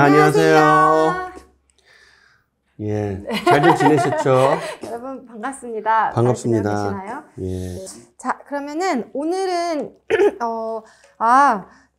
안녕하세요. 예, 잘들 지내셨죠? 여러분 반갑습니다. 반갑습니다. 잘 지내시나요? 예. 네. 자, 그러면은 오늘은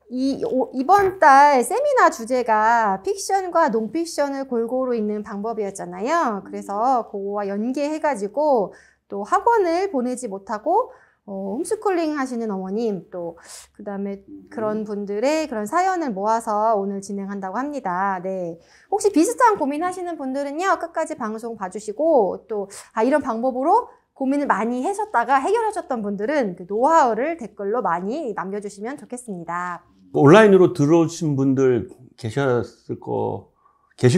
이번 달 세미나 주제가 픽션과 논픽션을 골고루 읽는 방법이었잖아요. 그래서 그거와 연계해가지고 또 학원을 보내지 못하고 홈스쿨링 하시는 어머님, 또 그 다음에 그런 분들의 그런 사연을 모아서 오늘 진행한다고 합니다. 네. 혹시 비슷한 고민 하시는 분들은요, 끝까지 방송 봐주시고, 또 이런 방법으로 고민을 많이 하셨다가 해결하셨던 분들은 그 노하우를 댓글로 많이 남겨주시면 좋겠습니다. 온라인으로 들어오신 분들 계실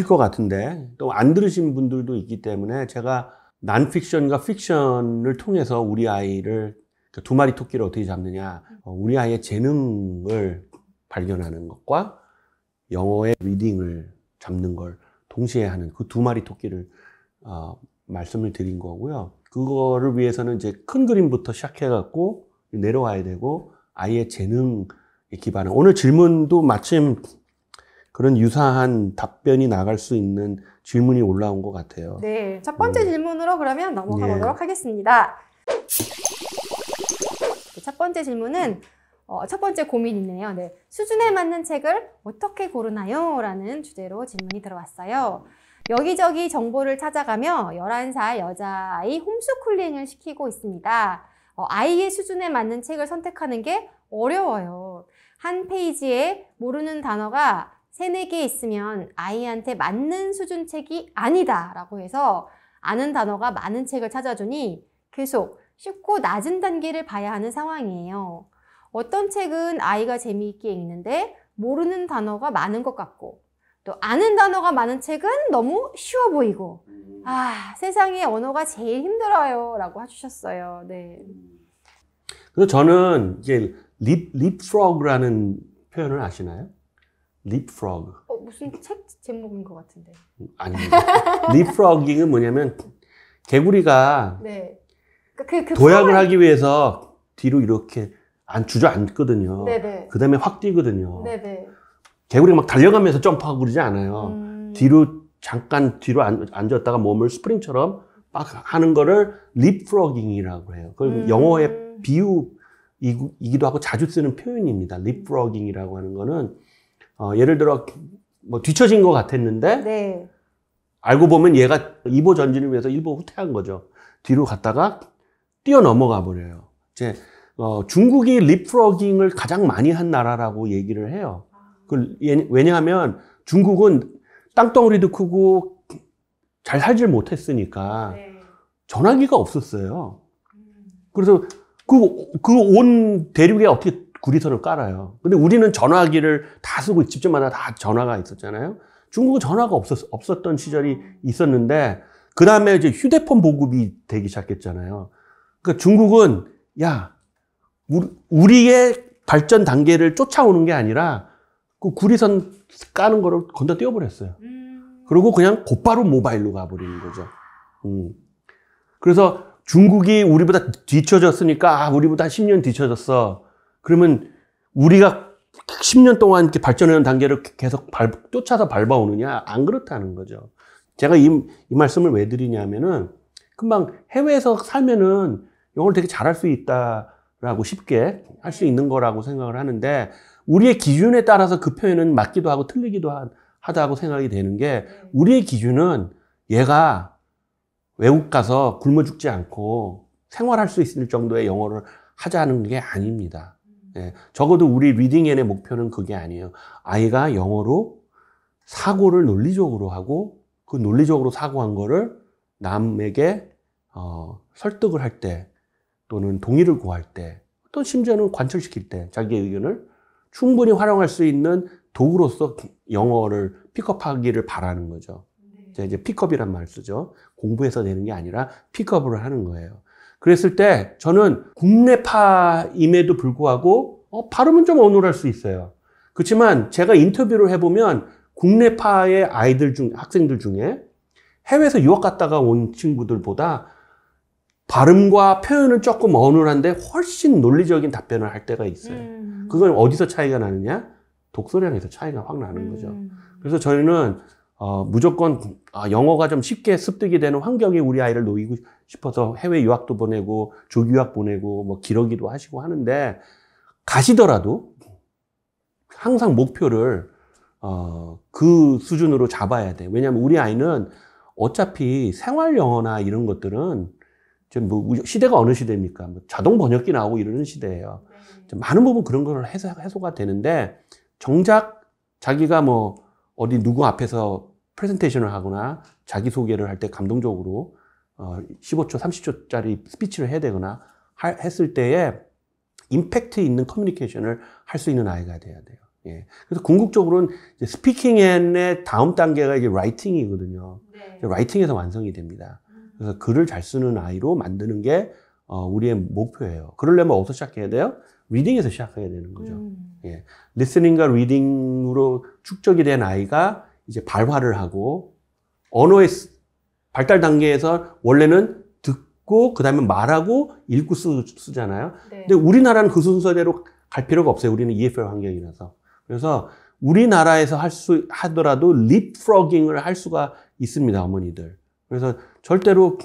것 같은데, 또 안 들으신 분들도 있기 때문에 제가 난픽션과 픽션을 통해서 우리 아이를 두 마리 토끼를 어떻게 잡느냐, 우리 아이의 재능을 발견하는 것과 영어의 리딩을 잡는 걸 동시에 하는 그 두 마리 토끼를 말씀을 드린 거고요. 그거를 위해서는 이제 큰 그림부터 시작해갖고 내려와야 되고, 아이의 재능에 기반한, 오늘 질문도 마침 그런 유사한 답변이 나갈 수 있는 질문이 올라온 것 같아요. 네, 첫 번째 질문으로 그러면 넘어가 보도록 하겠습니다. 첫 번째 질문은 첫 번째 고민이네요. 네, 수준에 맞는 책을 어떻게 고르나요? 라는 주제로 질문이 들어왔어요. 여기저기 정보를 찾아가며 11살 여자아이 홈스쿨링을 시키고 있습니다. 아이의 수준에 맞는 책을 선택하는 게 어려워요. 한 페이지에 모르는 단어가 3-4개 있으면 아이한테 맞는 수준 책이 아니다 라고 해서 아는 단어가 많은 책을 찾아주니 계속 쉽고 낮은 단계를 봐야 하는 상황이에요. 어떤 책은 아이가 재미있게 읽는데 모르는 단어가 많은 것 같고, 또 아는 단어가 많은 책은 너무 쉬워 보이고, 세상에 언어가 제일 힘들어요 라고 해주셨어요. 네. 그래서 저는 이제 leapfrog라는 표현을 아시나요? leapfrog. 무슨 책 제목인 것 같은데. 아닙니다. leapfrogging은 뭐냐면 개구리가 네. 도약을 하기 위해서 뒤로 이렇게 주저앉거든요. 네네. 그 다음에 확 뛰거든요. 네네. 개구리가 막 달려가면서 점프하고 그러지 않아요. 잠깐 뒤로 앉았다가 몸을 스프링처럼 막 하는 거를 leapfrogging이라고 해요. 그걸 영어의 비유이기도 하고 자주 쓰는 표현입니다. leapfrogging이라고 하는 거는 예를 들어 뭐 뒤처진 것 같았는데 네. 알고 보면 얘가 2보 전진을 위해서 1보 후퇴한 거죠. 뒤로 갔다가 뛰어넘어가 버려요. 이제 중국이 leapfrogging을 가장 많이 한 나라라고 얘기를 해요. 왜냐하면 중국은 땅덩어리도 크고 잘 살질 못했으니까 전화기가 없었어요. 그래서 그 온 대륙에 어떻게 구리선을 깔아요. 근데 우리는 전화기를 다 쓰고 집집마다 다 전화가 있었잖아요. 중국은 전화가 없었던 시절이 있었는데, 그 다음에 이제 휴대폰 보급이 되기 시작했잖아요. 그러니까 중국은, 우리의 발전 단계를 쫓아오는 게 아니라, 그 구리선 까는 거를 건너 뛰어버렸어요. 그리고 그냥 곧바로 모바일로 가버리는 거죠. 그래서 중국이 우리보다 뒤쳐졌으니까, 우리보다 10년 뒤쳐졌어. 그러면 우리가 10년 동안 이렇게 발전하는 단계를 계속 쫓아서 밟아오느냐? 안 그렇다는 거죠. 제가 이 말씀을 왜 드리냐면은, 금방 해외에서 살면은 영어를 되게 잘할 수 있다라고 쉽게 할 수 있는 거라고 생각을 하는데, 우리의 기준에 따라서 그 표현은 맞기도 하고 틀리기도 하다고 생각이 되는 게, 우리의 기준은 얘가 외국 가서 굶어 죽지 않고 생활할 수 있을 정도의 영어를 하자는 게 아닙니다. 예, 적어도 우리 리딩앤의 목표는 그게 아니에요. 아이가 영어로 사고를 논리적으로 하고, 그 논리적으로 사고한 거를 남에게 설득을 할 때, 또는 동의를 구할 때, 또 심지어는 관철시킬 때 자기의 의견을 충분히 활용할 수 있는 도구로서 영어를 픽업하기를 바라는 거죠. 제가 이제 픽업이란 말을 쓰죠. 공부해서 되는 게 아니라 픽업을 하는 거예요. 그랬을 때 저는 국내파임에도 불구하고 발음은 좀 어눌할 수 있어요. 그렇지만 제가 인터뷰를 해보면 국내파의 학생들 중에 해외에서 유학 갔다가 온 친구들보다 발음과 표현은 조금 어눌한데 훨씬 논리적인 답변을 할 때가 있어요. 그건 어디서 차이가 나느냐? 독서량에서 차이가 확 나는 거죠. 그래서 저희는 무조건 영어가 좀 쉽게 습득이 되는 환경에 우리 아이를 놓이고 싶어서 해외 유학도 보내고 조기 유학 보내고 뭐 기러기도 하시고 하는데 가시더라도 항상 목표를 그 수준으로 잡아야 돼. 왜냐하면 우리 아이는 어차피 생활 영어나 이런 것들은 좀 뭐 시대가 어느 시대입니까? 뭐 자동 번역기 나오고 이러는 시대예요. 많은 부분 그런 걸 해소가 되는데 정작 자기가 뭐 어디 누구 앞에서 프레젠테이션을 하거나 자기소개를 할 때 감동적으로 15초, 30초짜리 스피치를 해야 되거나 했을 때에 임팩트 있는 커뮤니케이션을 할 수 있는 아이가 돼야 돼요. 예. 그래서 궁극적으로는 스피킹의 다음 단계가 이제 라이팅이거든요. 네. 라이팅에서 완성이 됩니다. 그래서 글을 잘 쓰는 아이로 만드는 게 우리의 목표예요. 그러려면 어디서 시작해야 돼요? 리딩에서 시작해야 되는 거죠. 예. 리스닝과 리딩으로 축적이 된 아이가 이제 발화를 하고 언어의 발달 단계에서 원래는 듣고 그다음에 말하고 읽고 쓰잖아요. 네. 근데 우리나라는 그 순서대로 갈 필요가 없어요. 우리는 EFL 환경이라서. 그래서 우리나라에서 하더라도 립프로깅을 할 수가 있습니다, 어머니들. 그래서 절대로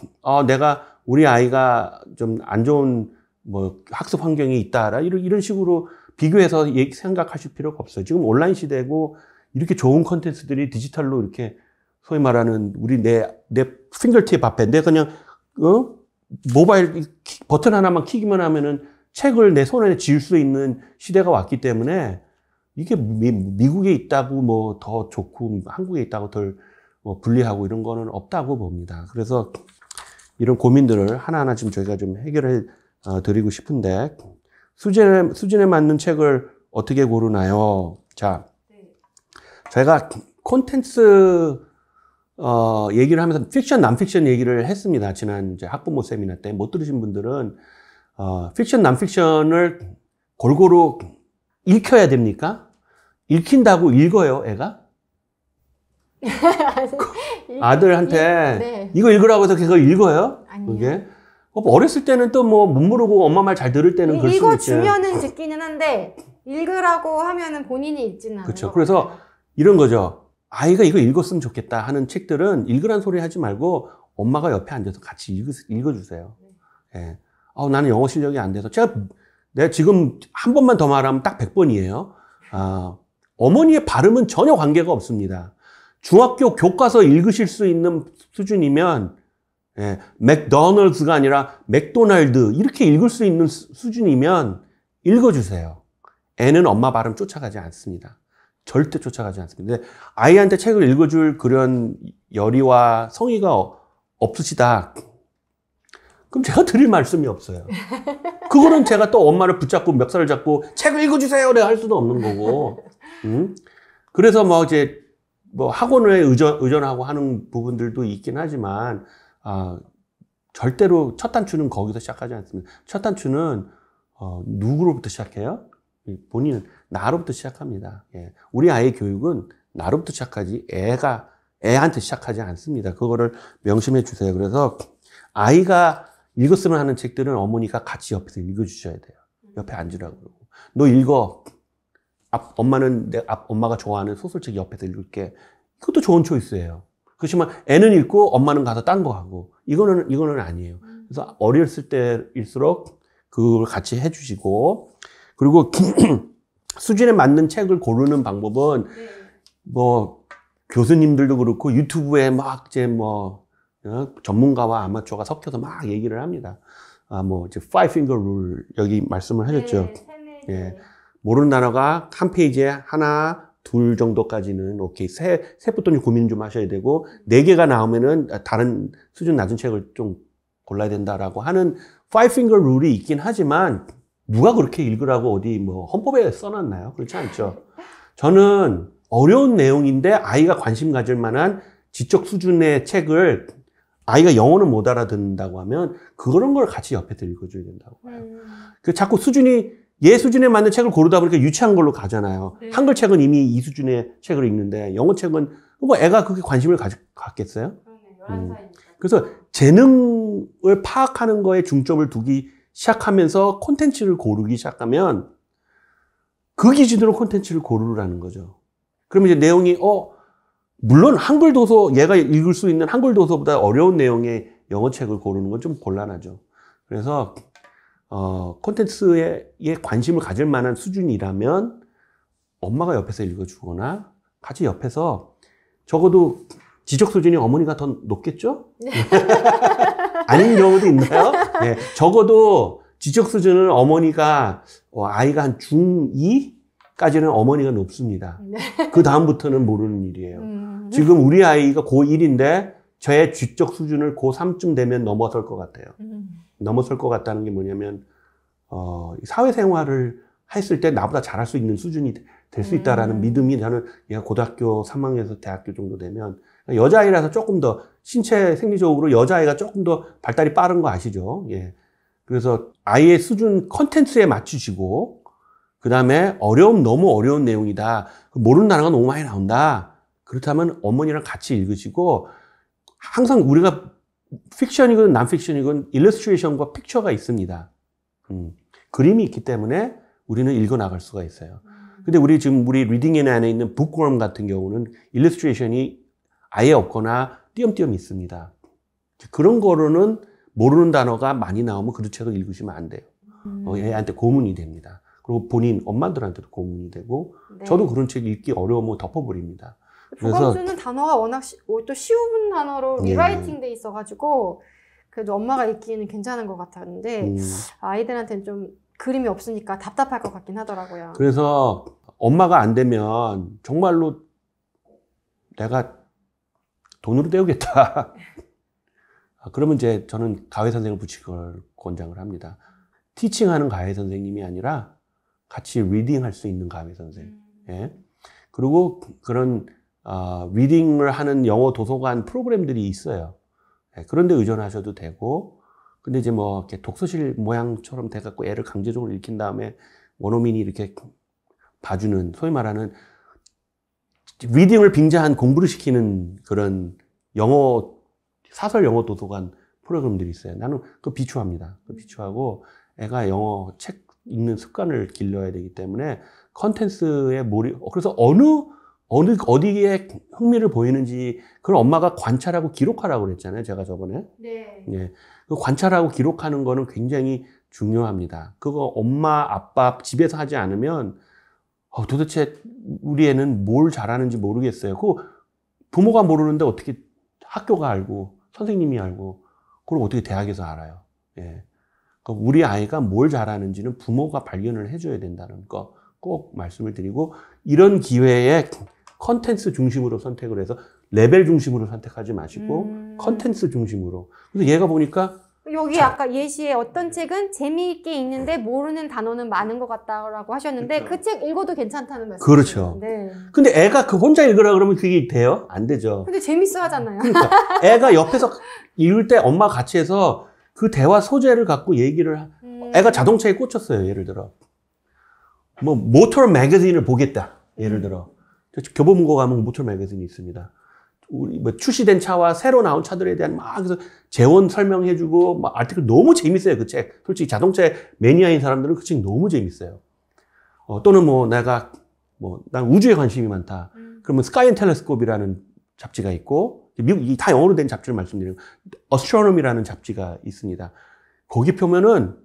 우리 아이가 좀 안 좋은 뭐 학습 환경이 있다라 이런 식으로 비교해서 생각하실 필요가 없어요. 지금 온라인 시대고 이렇게 좋은 콘텐츠들이 디지털로 이렇게 소위 말하는 우리 내 핑거팁 앞에 내 그냥 모바일 버튼 하나만 키기만 하면은 책을 내 손에 쥘 수 있는 시대가 왔기 때문에 이게 미국에 있다고 뭐 더 좋고 한국에 있다고 덜 불리하고 이런 거는 없다고 봅니다. 그래서 이런 고민들을 하나하나 지금 저희가 좀 해결해 드리고 싶은데 수준에 맞는 책을 어떻게 고르나요? 자, 저희가 콘텐츠 얘기를 하면서 픽션, 남픽션 얘기를 했습니다. 지난 이제 학부모 세미나 때 못 들으신 분들은 픽션, 남픽션을 골고루 읽혀야 됩니까? 읽힌다고 읽어요, 애가? 아들한테 네. 이거 읽으라고 해서 그걸 읽어요? 아니요. 그게? 어렸을 때는 또 뭐 못 모르고 엄마 말 잘 들을 때는 그럴 수 있지. 읽어주면은 듣기는 한데 읽으라고 하면은 본인이 읽지는 않아요. 그렇죠. 그래서 이런 거죠. 아이가 이거 읽었으면 좋겠다 하는 책들은 읽으란 소리 하지 말고 엄마가 옆에 앉아서 같이 읽어주세요. 예. 나는 영어 실력이 안 돼서 내가 지금 한 번만 더 말하면 딱 100번이에요. 어머니의 발음은 전혀 관계가 없습니다. 중학교 교과서 읽으실 수 있는 수준이면 맥도널드가 아니라 맥도날드 이렇게 읽을 수 있는 수준이면 읽어주세요. 애는 엄마 발음 쫓아가지 않습니다. 절대 쫓아가지 않습니다. 근데 아이한테 책을 읽어줄 그런 열의와 성의가 없으시다. 그럼 제가 드릴 말씀이 없어요. 그거는 제가 또 엄마를 붙잡고 멱살을 잡고 책을 읽어주세요. 내가 할 수도 없는 거고. 그래서 뭐 이제 뭐 학원에 의존하고 하는 부분들도 있긴 하지만 절대로 첫 단추는 거기서 시작하지 않습니다. 첫 단추는 누구로부터 시작해요? 본인은 나로부터 시작합니다. 예. 우리 아이의 교육은 나로부터 시작하지 애한테 시작하지 않습니다. 그거를 명심해 주세요. 그래서 아이가 읽었으면 하는 책들은 어머니가 같이 옆에서 읽어주셔야 돼요. 옆에 앉으라고 그러고. 너 읽어. 엄마는 엄마가 좋아하는 소설책 옆에서 읽을게. 그것도 좋은 초이스예요. 그렇지만 애는 읽고 엄마는 가서 딴 거 하고. 이거는 아니에요. 그래서 어렸을 때일수록 그걸 같이 해주시고. 그리고 수준에 맞는 책을 고르는 방법은 뭐 교수님들도 그렇고 유튜브에 막 이제 뭐 전문가와 아마추어가 섞여서 막 얘기를 합니다. 뭐 이제 5finger rule 여기 말씀을 하셨죠. 예. 모르는 단어가 한 페이지에 하나, 둘 정도까지는 오케이. 셋부터는 고민 좀 하셔야 되고 4개가 나오면은 다른 수준 낮은 책을 좀 골라야 된다라고 하는 5finger rule이 있긴 하지만 누가 그렇게 읽으라고 어디 뭐 헌법에 써놨나요? 그렇지 않죠. 저는 어려운 내용인데 아이가 관심 가질 만한 지적 수준의 책을 아이가 영어는 못 알아듣는다고 하면 그런 걸 같이 옆에서 읽어줘야 된다고 봐요. 자꾸 얘 수준에 맞는 책을 고르다 보니까 유치한 걸로 가잖아요. 네. 한글 책은 이미 이 수준의 책을 읽는데 영어 책은 뭐 애가 그렇게 관심을 갖겠어요? 그래서 재능을 파악하는 거에 중점을 두기 시작하면서 콘텐츠를 고르기 시작하면 그 기준으로 콘텐츠를 고르라는 거죠. 그러면 이제 내용이 물론 한글 도서, 얘가 읽을 수 있는 한글 도서보다 어려운 내용의 영어 책을 고르는 건 좀 곤란하죠. 그래서 콘텐츠에 관심을 가질 만한 수준이라면 엄마가 옆에서 읽어주거나 같이 옆에서, 적어도 지적 수준이 어머니가 더 높겠죠? 아닌 경우도 있나요? 네, 적어도 지적 수준은 어머니가, 아이가 한 중2까지는 어머니가 높습니다. 그 다음부터는 모르는 일이에요. 지금 우리 아이가 고1인데 저의 지적 수준을 고3쯤 되면 넘어설 것 같아요. 넘어설 것 같다는 게 뭐냐면 사회생활을 했을 때 나보다 잘할 수 있는 수준이 될 수 있다라는 믿음이, 저는 얘가 고등학교 3학년에서 대학교 정도 되면, 여자아이라서 조금 더 신체 생리적으로 여자아이가 조금 더 발달이 빠른 거 아시죠? 예. 그래서 아이의 수준 컨텐츠에 맞추시고, 그 다음에 너무 어려운 내용이다, 모르는 단어가 너무 많이 나온다, 그렇다면 어머니랑 같이 읽으시고, 항상 우리가 픽션이건 난픽션이건 일러스트레이션과 픽처가 있습니다. 그림이 있기 때문에 우리는 읽어 나갈 수가 있어요. 근데 우리 리딩 안에 있는 북워럼 같은 경우는 일러스트레이션이 아예 없거나 띄엄띄엄 있습니다. 그런 거로는 모르는 단어가 많이 나오면 그 책을 읽으시면 안 돼요. 애한테 고문이 됩니다. 그리고 본인 엄마들한테도 고문이 되고, 네. 저도 그런 책 읽기 어려우면 덮어버립니다. 조감수는 단어가 워낙 또 쉬운 단어로 예. 리라이팅 돼 있어가지고 그래도 엄마가 읽기에는 괜찮은 것 같았는데 아이들한테는 좀 그림이 없으니까 답답할 것 같긴 하더라고요. 그래서 엄마가 안 되면 정말로 내가 돈으로 때우겠다. 그러면 이제 저는 가회 선생을 붙일 걸 권장을 합니다. 티칭하는 가회 선생님이 아니라 같이 리딩할 수 있는 가회 선생. 예. 그리고 그런 리딩을 하는 영어 도서관 프로그램들이 있어요. 예. 그런데 의존하셔도 되고, 근데 이제 뭐 이렇게 독서실 모양처럼 돼갖고 애를 강제적으로 읽힌 다음에 원어민이 이렇게 봐주는, 소위 말하는 리딩을 빙자한 공부를 시키는 그런 사설 영어 도서관 프로그램들이 있어요. 나는 그거 비추합니다. 그거 비추하고 애가 영어 책 읽는 습관을 길러야 되기 때문에 컨텐츠에 그래서 어디에 흥미를 보이는지 그걸 엄마가 관찰하고 기록하라고 그랬잖아요. 제가 저번에. 네. 예. 그 관찰하고 기록하는 거는 굉장히 중요합니다. 그거 엄마, 아빠 집에서 하지 않으면 도대체 우리 애는 뭘 잘하는지 모르겠어요. 그 부모가 모르는데 어떻게 학교가 알고 선생님이 알고 그걸 어떻게 대학에서 알아요. 예. 그러니까 우리 아이가 뭘 잘하는지는 부모가 발견을 해줘야 된다는 거 꼭 말씀을 드리고, 이런 기회에 컨텐츠 중심으로 선택을 해서 레벨 중심으로 선택하지 마시고 컨텐츠 중심으로. 그래서 얘가 보니까 여기 아까 예시에 어떤 책은 재미있게 읽는데 모르는 단어는 많은 것 같다라고 하셨는데 그 책 읽어도 괜찮다는 말씀이죠. 그렇죠. 네. 근데 애가 혼자 읽으라 그러면 그게 돼요? 안 되죠. 근데 재밌어 하잖아요. 그러니까 애가 옆에서 읽을 때 엄마가 같이 해서 그 대화 소재를 갖고 얘기를 애가 자동차에 꽂혔어요. 예를 들어 뭐 모터 매거진을 보겠다. 예를 들어 교보문고 가면 모터 매거진이 있습니다. 우리 뭐 출시된 차와 새로 나온 차들에 대한 막 그래서 재원 설명해주고 막 아티클 너무 재밌어요. 그 책. 솔직히 자동차 매니아인 사람들은 그 책 너무 재밌어요. 또는 뭐 내가 난 우주에 관심이 많다. 그러면 스카이 앤 텔레스콥이라는 잡지가 있고, 미국 다 영어로 된 잡지를 말씀드리는 어스트로노미라는 잡지가 있습니다. 거기 보면은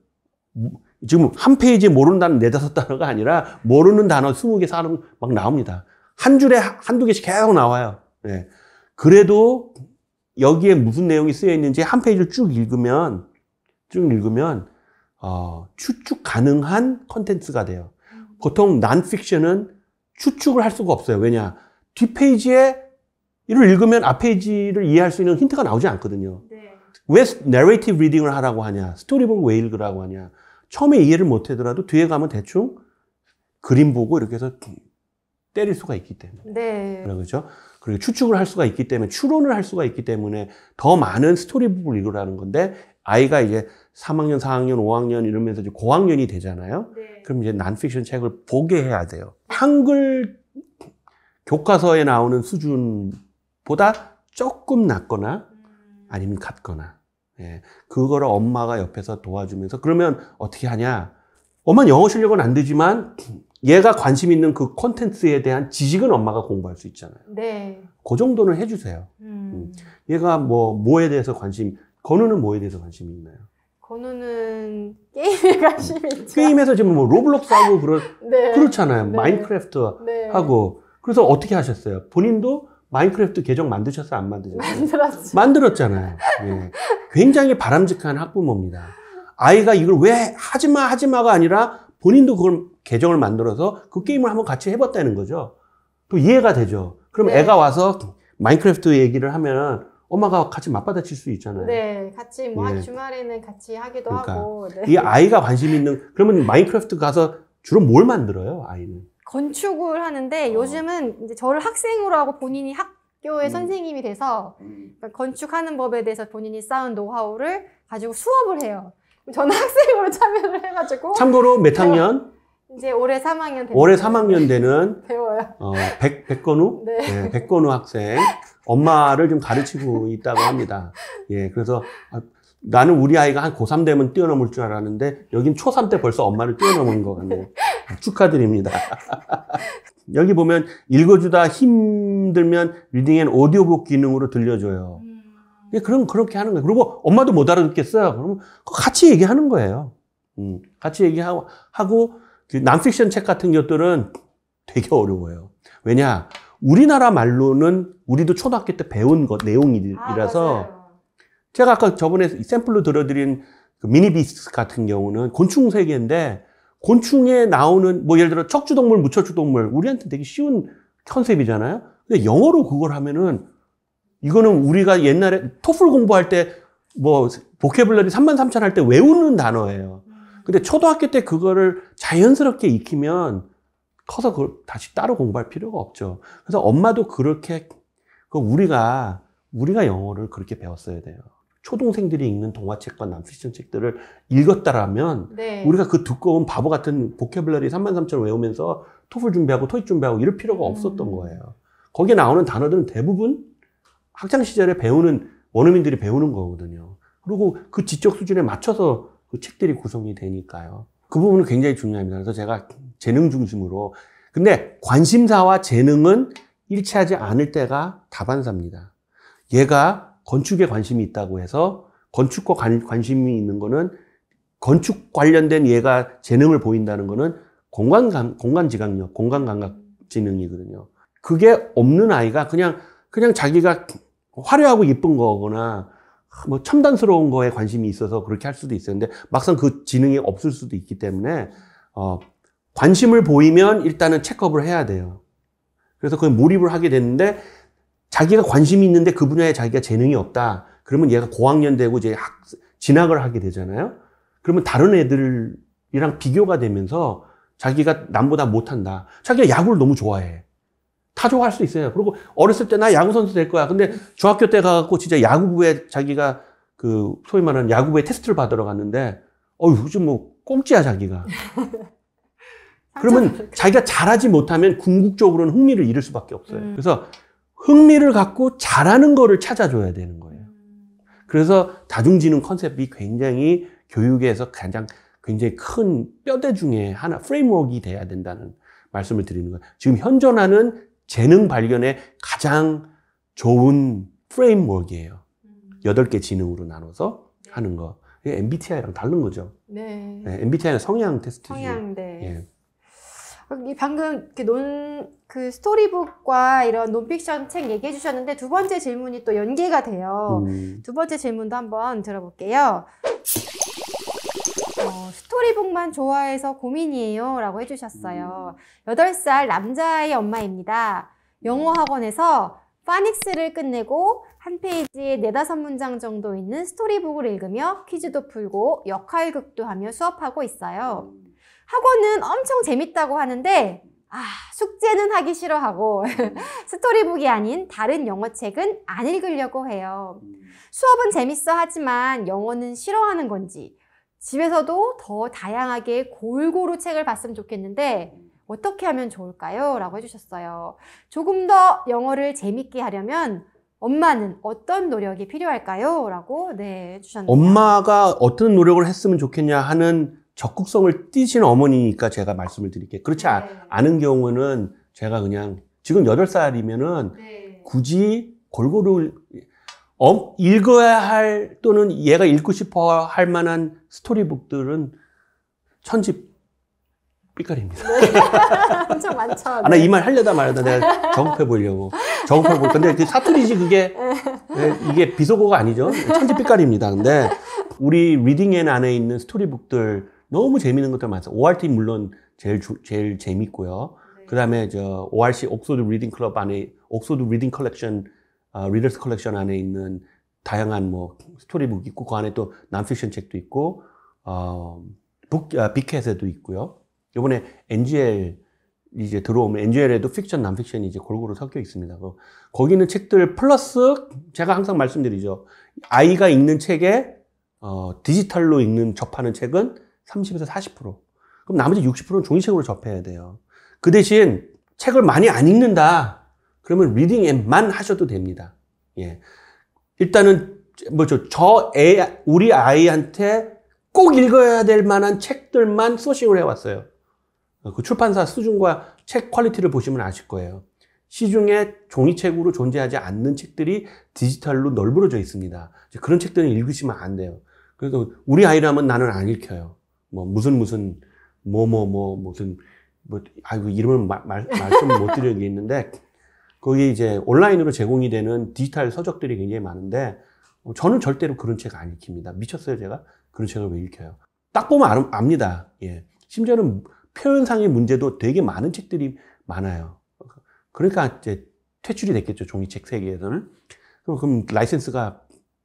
지금 한 페이지에 모르는 단어 4-5단어가 아니라 모르는 단어 20개, 40개 막 나옵니다. 한 줄에 한두 개씩 계속 나와요. 네. 그래도 여기에 무슨 내용이 쓰여 있는지 한 페이지를 쭉 읽으면 추측 가능한 컨텐츠가 돼요. 보통 난픽션은 추측을 할 수가 없어요. 왜냐? 뒷페이지에 이를 읽으면 앞페이지를 이해할 수 있는 힌트가 나오지 않거든요. 네. 왜 내러티브 리딩을 하라고 하냐? 스토리북 왜 읽으라고 하냐? 처음에 이해를 못 하더라도 뒤에 가면 대충 그림 보고 이렇게 해서 때릴 수가 있기 때문에. 네. 그렇죠? 그리고 추측을 할 수가 있기 때문에, 추론을 할 수가 있기 때문에 더 많은 스토리북을 읽으라는 건데, 아이가 이제 3학년, 4학년, 5학년 이러면서 이제 고학년이 되잖아요. 네. 그럼 이제 난픽션 책을 보게 해야 돼요. 한글 교과서에 나오는 수준보다 조금 낮거나 아니면 같거나. 예. 그거를 엄마가 옆에서 도와주면서, 그러면 어떻게 하냐? 엄마는 영어 실력은 안 되지만 얘가 관심 있는 그 콘텐츠에 대한 지식은 엄마가 공부할 수 있잖아요. 네. 그 정도는 해주세요. 얘가 뭐에 대해서 건우는 뭐에 대해서 관심이 있나요? 건우는 게임에 관심이 있죠. 게임에서 지금 뭐 로블록스 하고 네. 그렇잖아요. 네. 마인크래프트 네. 하고. 그래서 어떻게 하셨어요? 본인도 마인크래프트 계정 만드셨어요? 안 만드셨어요? 만들었죠. 만들었잖아요. 예. 굉장히 바람직한 학부모입니다. 아이가 이걸 왜 하지마가 아니라 본인도 그걸 계정을 만들어서 그 게임을 한번 같이 해봤다는 거죠. 또 이해가 되죠. 그럼 네. 애가 와서 마인크래프트 얘기를 하면 엄마가 같이 맞받아칠 수 있잖아요. 네, 같이 뭐 예. 주말에는 같이 하기도 그러니까 하고. 네. 이 아이가 관심 있는, 그러면 마인크래프트 가서 주로 뭘 만들어요, 아이는? 건축을 하는데 요즘은 이제 저를 학생으로 하고 본인이 학교의 선생님이 돼서 그러니까 건축하는 법에 대해서 본인이 쌓은 노하우를 가지고 수업을 해요. 저는 학생으로 참여를 해가지고 참고로 몇 학년? 이제 올해 3학년 됐는데 올해 3학년 되는 배워요. 백건우? 네. 네, 백건우 학생. 엄마를 좀 가르치고 있다고 합니다. 예, 그래서 나는 우리 아이가 한 고3 되면 뛰어넘을 줄 알았는데 여긴 초3 때 벌써 엄마를 뛰어넘은 것 같네요. 축하드립니다. 여기 보면 읽어주다 힘들면 리딩 앤 오디오북 기능으로 들려줘요. 예, 그럼 그렇게 하는 거예요. 그리고 엄마도 못 알아듣겠어요. 그러면 같이 얘기하는 거예요. 같이 얘기하고 그 난픽션 책 같은 것들은 되게 어려워요. 왜냐? 우리나라 말로는 우리도 초등학교 때 배운 내용이라서 제가 아까 저번에 샘플로 들어드린 그 미니비스트 같은 경우는 곤충 세계인데 곤충에 나오는 뭐 예를 들어 척추동물, 무척추동물 우리한테 되게 쉬운 컨셉이잖아요. 근데 영어로 그걸 하면은 이거는 우리가 옛날에 토플 공부할 때 뭐 보캐블러리 33,000 할 때 외우는 단어예요. 근데 초등학교 때 그거를 자연스럽게 익히면 커서 그걸 다시 따로 공부할 필요가 없죠. 그래서 엄마도 그렇게 우리가 영어를 그렇게 배웠어야 돼요. 초동생들이 읽는 동화책과 난픽션 책들을 읽었다라면 네. 우리가 그 두꺼운 바보 같은 보캐블러리 33,000 외우면서 토플 준비하고 토익 준비하고 이럴 필요가 없었던 거예요. 거기에 나오는 단어들은 대부분 학창 시절에 배우는 원어민들이 배우는 거거든요. 그리고 그 지적 수준에 맞춰서 그 책들이 구성이 되니까요. 그 부분은 굉장히 중요합니다. 그래서 제가 재능 중심으로. 근데 관심사와 재능은 일치하지 않을 때가 다반사입니다. 얘가 건축에 관심이 있다고 해서 건축과 관심이 있는 거는 건축 관련된 얘가 재능을 보인다는 거는 공간지각력, 공간감각지능이거든요. 그게 없는 아이가 그냥 자기가 화려하고 예쁜 거거나 뭐 첨단스러운 거에 관심이 있어서 그렇게 할 수도 있어요. 근데 막상 그 지능이 없을 수도 있기 때문에 관심을 보이면 일단은 체크업을 해야 돼요. 그래서 그에 몰입을 하게 됐는데 자기가 관심이 있는데 그 분야에 자기가 재능이 없다. 그러면 얘가 고학년 되고 이제 진학을 하게 되잖아요. 그러면 다른 애들이랑 비교가 되면서 자기가 남보다 못한다. 자기가 야구를 너무 좋아해. 다 좋아할 수 있어요. 그리고 어렸을 때 나 야구선수 될 거야. 근데 중학교 때 가갖고 진짜 야구부에 자기가 그 소위 말하는 야구부에 테스트를 받으러 갔는데 요즘 뭐 꽁찌야 자기가. 그러면 자기가 잘하지 못하면 궁극적으로는 흥미를 잃을 수밖에 없어요. 그래서 흥미를 갖고 잘하는 거를 찾아줘야 되는 거예요. 그래서 다중지능 컨셉이 굉장히 교육에서 굉장히 큰 뼈대 중에 하나, 프레임워크가 돼야 된다는 말씀을 드리는 거예요. 지금 현존하는 재능 발견의 가장 좋은 프레임워크예요. 8개 지능으로 나눠서 하는 거. 이게 MBTI랑 다른 거죠. 네. 네, MBTI는 성향 테스트죠. 성향, 네. 예. 방금 그 스토리북과 이런 논픽션 책 얘기해 주셨는데 두 번째 질문이 또 연계가 돼요. 두 번째 질문도 한번 들어볼게요. 스토리북만 좋아해서 고민이에요 라고 해주셨어요. 8살 남자아이 엄마입니다. 영어 학원에서 파닉스를 끝내고 한 페이지에 4-5문장 정도 있는 스토리북을 읽으며 퀴즈도 풀고 역할극도 하며 수업하고 있어요. 학원은 엄청 재밌다고 하는데 숙제는 하기 싫어하고 스토리북이 아닌 다른 영어책은 안 읽으려고 해요. 수업은 재밌어 하지만 영어는 싫어하는 건지 집에서도 더 다양하게 골고루 책을 봤으면 좋겠는데 어떻게 하면 좋을까요? 라고 해주셨어요. 조금 더 영어를 재밌게 하려면 엄마는 어떤 노력이 필요할까요? 라고 해주셨네요. 엄마가 어떤 노력을 했으면 좋겠냐 하는 적극성을 띠신 어머니니까 제가 말씀을 드릴게요. 그렇지 않은 경우는 제가 그냥 지금 8살이면은 네. 굳이 골고루 읽어야 할 또는 얘가 읽고 싶어 할 만한 스토리북들은 천지 삐까리입니다. 엄청 많죠. 나 이 말 하려다 말다 내가 정급해 보이려고. 근데 그 사투리지 그게. 이게 비속어가 아니죠. 천지 삐까리입니다. 근데 우리 리딩 앤 안에 있는 스토리북들 너무 재밌는 것들 많아요. ORT 물론 제일 재밌고요. 그 다음에 ORC, 옥스포드 리딩 클럽 안에, 옥스포드 리딩 컬렉션, 리더스 컬렉션 안에 있는 다양한 스토리북 있고, 그 안에 또 난픽션 책도 있고, 빅캣에도 있고요. 이번에 NGL 이제 들어오면 NGL에도 픽션, 난픽션이 이제 골고루 섞여 있습니다. 거기 있는 책들 플러스 제가 항상 말씀드리죠. 아이가 읽는 책에 디지털로 접하는 책은 30에서 40%. 그럼 나머지 60%는 종이책으로 접해야 돼요. 그 대신 책을 많이 안 읽는다. 그러면 리딩 앱만 하셔도 됩니다. 예. 일단은 우리 아이한테 꼭 읽어야 될 만한 책들만 소싱을 해왔어요. 그 출판사 수준과 책 퀄리티를 보시면 아실 거예요. 시중에 종이책으로 존재하지 않는 책들이 디지털로 널브러져 있습니다. 그런 책들은 읽으시면 안 돼요. 그래서 우리 아이라면 나는 안 읽혀요. 이름을 말씀을 못 드리겠는데, 거기 이제 온라인으로 제공이 되는 디지털 서적들이 굉장히 많은데, 저는 절대로 그런 책 안 읽힙니다. 미쳤어요, 제가? 그런 책을 왜 읽혀요? 딱 보면 압니다. 예. 심지어는 표현상의 문제도 되게 많은 책들이 많아요. 그러니까 이제 퇴출이 됐겠죠, 종이책 세계에서는. 그럼 라이센스가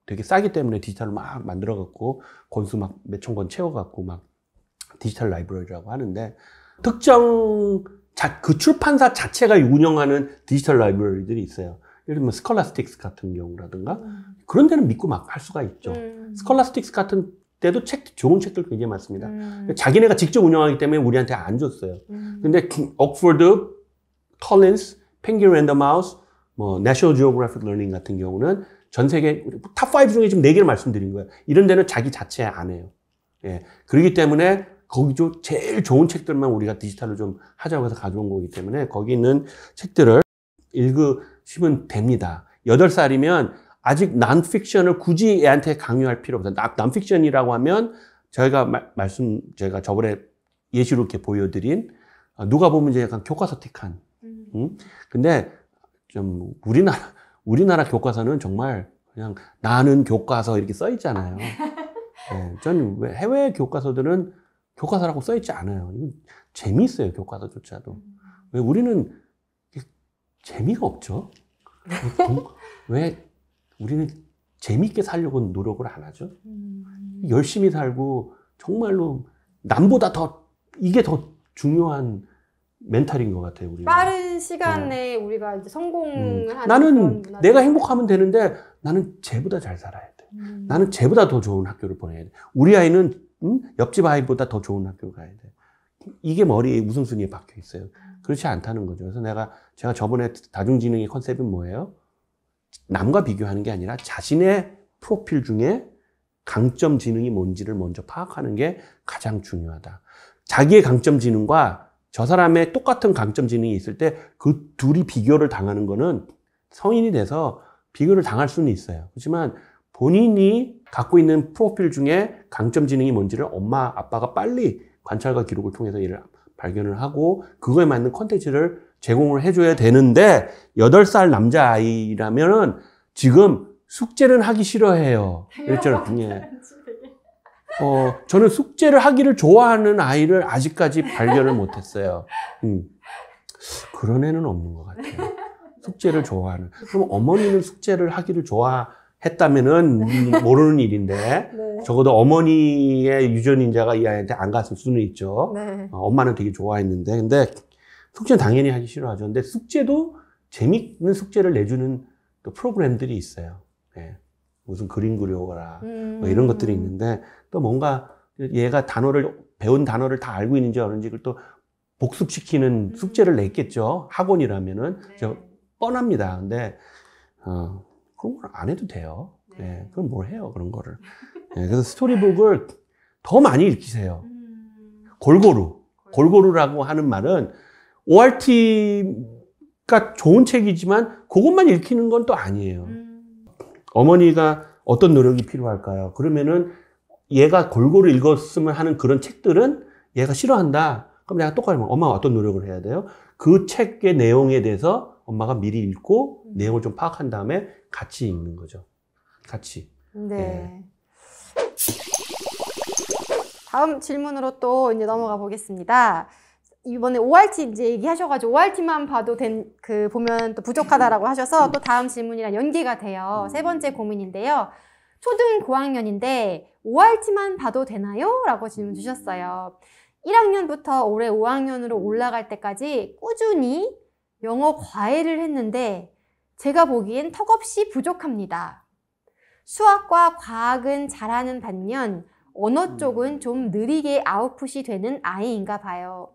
되게 싸기 때문에 디지털로 막 만들어갖고, 권수 막 몇천 권 채워갖고 막 디지털 라이브러리라고 하는데, 특정 그 출판사 자체가 운영하는 디지털 라이브러리들이 있어요. 예를 들면 스콜라스틱스 같은 경우라든가 그런 데는 믿고 막 할 수가 있죠. 스콜라스틱스 같은 때도 좋은 책들 굉장히 많습니다. 자기네가 직접 운영하기 때문에 우리한테 안 줬어요. 근데 옥스포드, 컬린스, 펭귄 랜덤 하우스, 내셔널 지오그래픽 러닝 같은 경우는 전 세계 탑5 중에 지금 4개를 말씀드린 거예요. 이런 데는 자기 자체 안 해요. 예. 그렇기 때문에 거기서 제일 좋은 책들만 우리가 디지털로 좀 하자고 해서 가져온 거기 때문에 거기 있는 책들을 읽으시면 됩니다. 8살이면 아직 난픽션을 굳이 애한테 강요할 필요 없어요. 난픽션이라고 하면 제가 저번에 예시로 이렇게 보여드린 누가 보면 이제 약간 교과서틱한. 근데 좀 우리나라 교과서는 정말 그냥 나는 교과서 이렇게 써 있잖아요. 네, 저는 해외 교과서들은 교과서라고 써 있지 않아요. 재미있어요, 교과서조차도. 왜 우리는 재미가 없죠? 왜 우리는 재미있게 살려고 노력을 안 하죠? 열심히 살고 정말로 남보다 이게 더 중요한 멘탈인 것 같아요, 우리는. 빠른 시간에 우리가 이제 성공을 하는. 나는 내가 행복하면 되는데 나는 쟤보다 잘 살아야 돼. 나는 쟤보다 더 좋은 학교를 보내야 돼. 우리 아이는 옆집 아이보다 더 좋은 학교를 가야 돼. 이게 머리에 우선순위에 박혀 있어요. 그렇지 않다는 거죠. 그래서 제가 저번에 다중지능의 컨셉이 뭐예요? 남과 비교하는 게 아니라 자신의 프로필 중에 강점 지능이 뭔지를 먼저 파악하는 게 가장 중요하다. 자기의 강점 지능과 저 사람의 똑같은 강점 지능이 있을 때 그 둘이 비교를 당하는 거는 성인이 돼서 비교를 당할 수는 있어요. 그렇지만 본인이 갖고 있는 프로필 중에 강점 지능이 뭔지를 엄마, 아빠가 빨리 관찰과 기록을 통해서 이를 발견을 하고 그거에 맞는 컨텐츠를 제공을 해줘야 되는데 8살 남자아이라면은 지금 숙제는 하기 싫어해요. 예. 저는 숙제를 하기를 좋아하는 아이를 아직까지 발견을 못했어요. 그런 애는 없는 것 같아요. 숙제를 좋아하는. 그럼 어머니는 숙제를 하기를 좋아했다면은 모르는 일인데 네. 적어도 어머니의 유전인자가 이 아이한테 안 갔을 수는 있죠. 네. 엄마는 되게 좋아했는데 근데 숙제는 당연히 하기 싫어하죠. 근데 숙제도 재밌는 숙제를 내주는 또 프로그램들이 있어요. 네. 무슨 그림 그려라 뭐 이런 것들이 있는데 또 뭔가 얘가 배운 단어를 다 알고 있는지 아는지 그걸 또 복습시키는 숙제를 냈겠죠. 학원이라면은 저 뻔합니다. 근데 그런 걸 안 해도 돼요. 네. 그럼 뭘 해요, 그런 거를. 네. 그래서 스토리북을 더 많이 읽히세요. 골고루라고 하는 말은 ORT가 좋은 책이지만 그것만 읽히는 건 또 아니에요. 어머니가 어떤 노력이 필요할까요? 그러면은 얘가 골고루 읽었으면 하는 그런 책들은 얘가 싫어한다. 그럼 내가 똑같이 엄마가 어떤 노력을 해야 돼요? 그 책의 내용에 대해서 엄마가 미리 읽고 내용을 좀 파악한 다음에 같이 읽는 거죠. 같이. 네. 예. 다음 질문으로 또 이제 넘어가 보겠습니다. 이번에 ORT 이제 얘기하셔가지고 ORT만 봐도 보면 또 부족하다라고 하셔서 또 다음 질문이랑 연계가 돼요. 세 번째 고민인데요. 초등 고학년인데 ORT만 봐도 되나요? 라고 질문 주셨어요. 1학년부터 올해 5학년으로 올라갈 때까지 꾸준히 영어 과외를 했는데 제가 보기엔 턱없이 부족합니다. 수학과 과학은 잘하는 반면 언어 쪽은 좀 느리게 아웃풋이 되는 아이인가 봐요.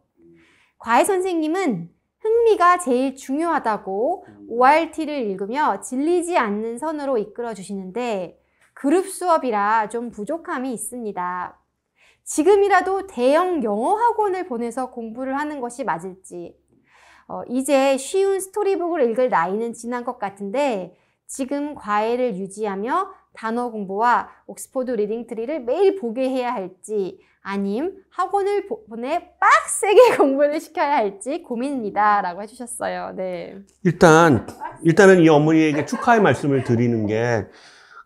과외 선생님은 흥미가 제일 중요하다고 ORT를 읽으며 질리지 않는 선으로 이끌어 주시는데 그룹 수업이라 좀 부족함이 있습니다. 지금이라도 대형 영어 학원을 보내서 공부를 하는 것이 맞을지. 이제 쉬운 스토리북을 읽을 나이는 지난 것 같은데 지금 과외를 유지하며 단어 공부와 옥스포드 리딩 트리를 매일 보게 해야 할지 아님 학원을 보내 빡세게 공부를 시켜야 할지 고민입니다. 라고 해주셨어요. 네. 일단은 이 어머니에게 축하의 말씀을 드리는 게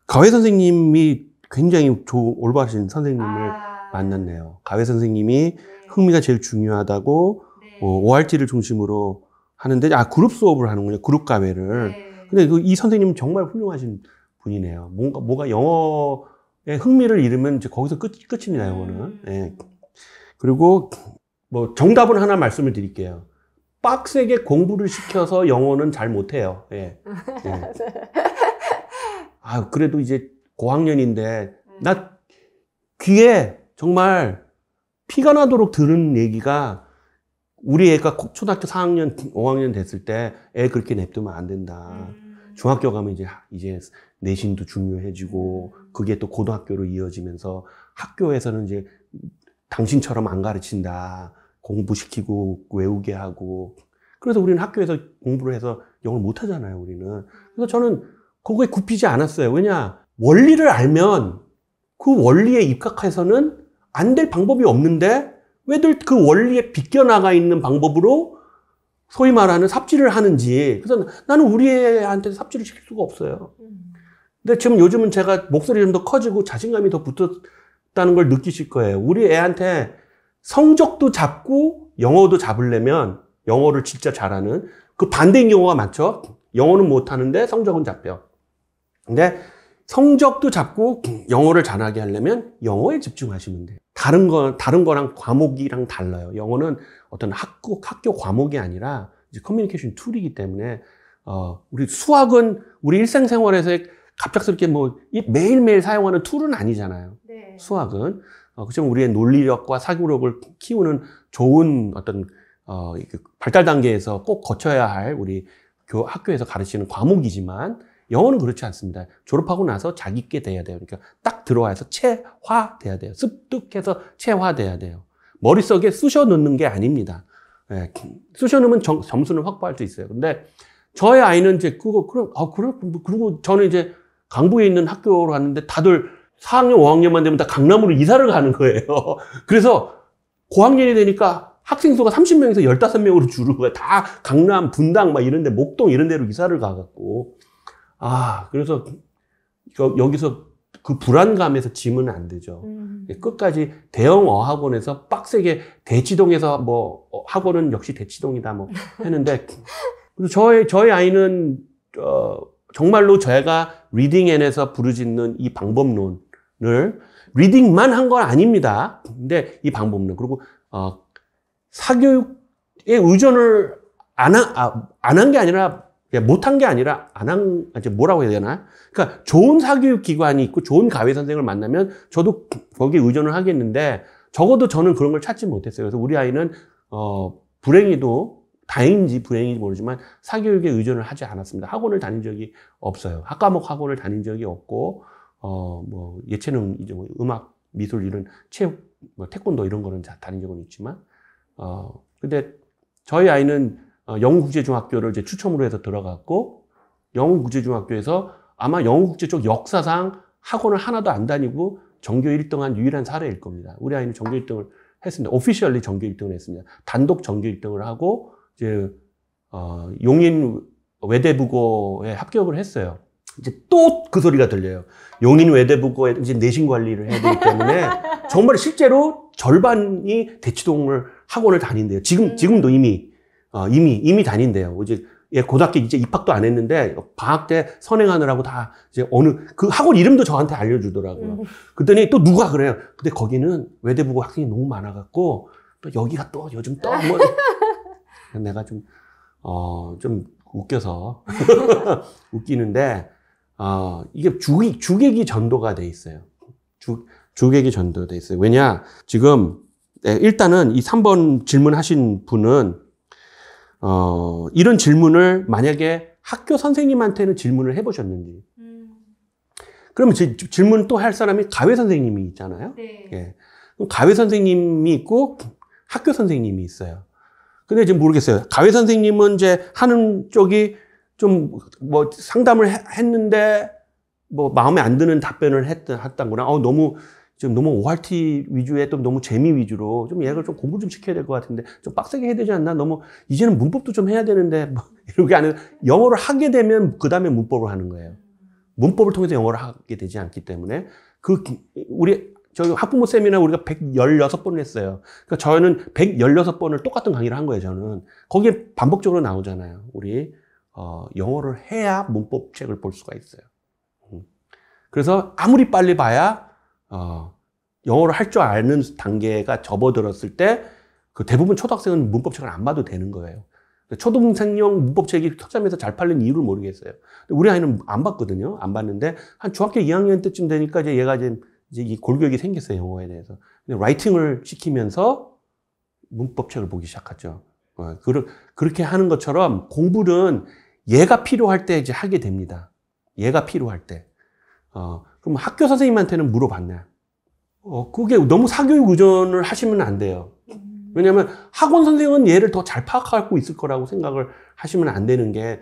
과외 선생님이 굉장히 올바르신 선생님을 만났네요. 과외 선생님이 흥미가 제일 중요하다고 ORT를 중심으로 하는데 그룹 수업을 하는군요. 그룹 과외를. 근데 이 선생님은 정말 훌륭하신 분이네요. 뭔가 영어에 흥미를 잃으면 이제 거기서 끝입니다, 영어는. 예. 그리고 정답은 하나 말씀을 드릴게요. 빡세게 공부를 시켜서 영어는 잘 못해요. 예. 예. 그래도 이제 고학년인데 나 귀에 정말 피가 나도록 들은 얘기가 우리 애가 초등학교 4학년, 5학년 됐을 때 애 그렇게 냅두면 안 된다. 중학교 가면 이제 내신도 중요해지고 그게 또 고등학교로 이어지면서 학교에서는 이제 당신처럼 안 가르친다. 공부시키고 외우게 하고. 그래서 우리는 학교에서 공부를 해서 영어를 못 하잖아요, 우리는. 그래서 저는 거기에 굽히지 않았어요. 왜냐? 원리를 알면 그 원리에 입각해서는 안 될 방법이 없는데 왜들 그 원리에 비껴나가 있는 방법으로 소위 말하는 삽질을 하는지. 그래서 나는 우리 애한테 삽질을 시킬 수가 없어요. 근데 지금 요즘은 제가 목소리 좀 더 커지고 자신감이 더 붙었다는 걸 느끼실 거예요. 우리 애한테 성적도 잡고 영어도 잡으려면 영어를 진짜 잘하는 그 반대인 경우가 많죠. 영어는 못하는데 성적은 잡혀. 근데 성적도 잡고 영어를 잘하게 하려면 영어에 집중하시면 돼요. 다른 거랑 과목이랑 달라요. 영어는 어떤 학교 과목이 아니라 이제 커뮤니케이션 툴이기 때문에, 우리 수학은 우리 일상생활에서 갑작스럽게 매일매일 사용하는 툴은 아니잖아요. 네. 수학은. 그렇지만 우리의 논리력과 사고력을 키우는 좋은 어떤, 발달 단계에서 꼭 거쳐야 할 우리 학교에서 가르치는 과목이지만, 영어는 그렇지 않습니다. 졸업하고 나서 자기 있게 돼야 돼요. 그러니까 딱 들어와서 체화돼야 돼요. 습득해서 체화돼야 돼요. 머릿속에 쑤셔 넣는 게 아닙니다. 예, 쑤셔 넣으면 점수는 확보할 수 있어요. 근데 저희 아이는 이제 그리고 저는 이제 강북에 있는 학교로 갔는데 다들 4학년, 5학년만 되면 다 강남으로 이사를 가는 거예요. 그래서 고학년이 되니까 학생 수가 30명에서 15명으로 줄은 거예요. 다 강남, 분당 막 이런 데, 목동 이런 데로 이사를 가갖고. 그래서 여기서 그 불안감에서 지면 안 되죠. 끝까지 대형 어학원에서 빡세게 대치동에서 학원은 역시 대치동이다 했는데, 그래서 저희 아이는 정말로 제가 리딩앤에서 부르짖는 이 방법론을 리딩만 한 건 아닙니다. 근데 이 방법론 그리고 사교육에 의존을 안 한 게 아니라 못한 게 아니라 이제 뭐라고 해야 되나? 그러니까 좋은 사교육 기관이 있고 좋은 가외 선생을 만나면 저도 거기에 의존을 하겠는데 적어도 저는 그런 걸 찾지 못했어요. 그래서 우리 아이는 불행히도 다행인지 불행인지 모르지만 사교육에 의존을 하지 않았습니다. 학원을 다닌 적이 없어요. 학과목 학원을 다닌 적이 없고 예체능 이제 음악, 미술 이런 체육 뭐 태권도 이런 거는 다닌 적은 있지만, 근데 저희 아이는 영국제중학교를 이제 추첨으로 해서 들어갔고, 영국제중학교에서 아마 영국제 쪽 역사상 학원을 하나도 안 다니고 전교 1등한 유일한 사례일 겁니다. 우리 아이는 전교 1등을 했습니다. 오피셜리 전교 1등을 했습니다. 단독 전교 1등을 하고 이제 용인 외대부고에 합격을 했어요. 이제 또 그 소리가 들려요. 용인 외대부고에 이제 내신 관리를 해야 되기 때문에 정말 실제로 절반이 대치동을 학원을 다닌대요. 지금도 이미 다닌대요. 이제 고등학교 이제 입학도 안 했는데 방학 때 선행하느라고 다 이제 그 학원 이름도 저한테 알려주더라고요. 그랬더니 또 누가 그래요. 근데 거기는 외대부고 학생이 너무 많아갖고 또 여기가 또 요즘 또 뭐 내가 좀 웃겨서 웃기는데 이게 주객이 전도가 돼 있어요. 주객이 전도돼 있어요. 왜냐 지금 일단은 이 3번 질문하신 분은 이런 질문을 만약에 학교 선생님한테는 질문을 해보셨는지. 그러면 질문 또 할 사람이 가외 선생님이 있잖아요. 네. 예. 그럼 가외 선생님이 있고 학교 선생님이 있어요. 근데 지금 모르겠어요. 가외 선생님은 이제 하는 쪽이 좀 뭐 상담을 했는데 뭐 마음에 안 드는 답변을 했다거나 너무 ORT 위주에 또 너무 재미 위주로 좀 얘가 좀 공부 좀 시켜야 될 것 같은데 좀 빡세게 해야 되지 않나? 너무 이제는 문법도 좀 해야 되는데 뭐 이렇게 안 해요. 영어를 하게 되면 그 다음에 문법을 하는 거예요. 문법을 통해서 영어를 하게 되지 않기 때문에 저희 학부모 세미나 우리가 116번을 했어요. 그러니까 저는 116번을 똑같은 강의를 한 거예요, 저는. 거기에 반복적으로 나오잖아요. 우리 영어를 해야 문법책을 볼 수가 있어요. 그래서 아무리 빨리 봐야 영어를 할 줄 아는 단계가 접어들었을 때 그 대부분 초등학생은 문법책을 안 봐도 되는 거예요. 초등생용 문법책이 특점에서 잘 팔린 이유를 모르겠어요. 우리 아이는 안 봤거든요. 안 봤는데 한 중학교 2학년 때쯤 되니까 이제 얘가 이제 이 골격이 생겼어요, 영어에 대해서. 근데 라이팅을 시키면서 문법책을 보기 시작하죠. 그렇게 하는 것처럼 공부는 얘가 필요할 때 이제 하게 됩니다. 얘가 필요할 때. 그럼 학교 선생님한테는 물어봤네. 그게 너무 사교육 의존을 하시면 안 돼요. 왜냐면 학원 선생님은 얘를 더 잘 파악하고 있을 거라고 생각을 하시면 안 되는 게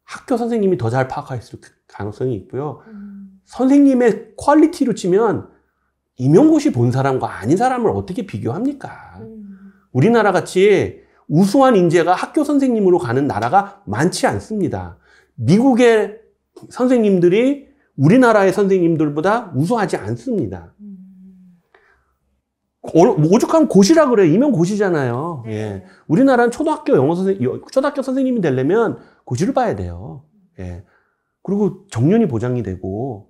학교 선생님이 더 잘 파악할 가능성이 있고요. 선생님의 퀄리티로 치면 임용고시 본 사람과 아닌 사람을 어떻게 비교합니까? 우리나라 같이 우수한 인재가 학교 선생님으로 가는 나라가 많지 않습니다. 미국의 선생님들이 우리나라의 선생님들보다 우수하지 않습니다. 오죽하면 고시라 그래요. 임용고시잖아요. 네. 예. 우리나라는 초등학교 선생님이 되려면 고시를 봐야 돼요. 예. 그리고 정년이 보장이 되고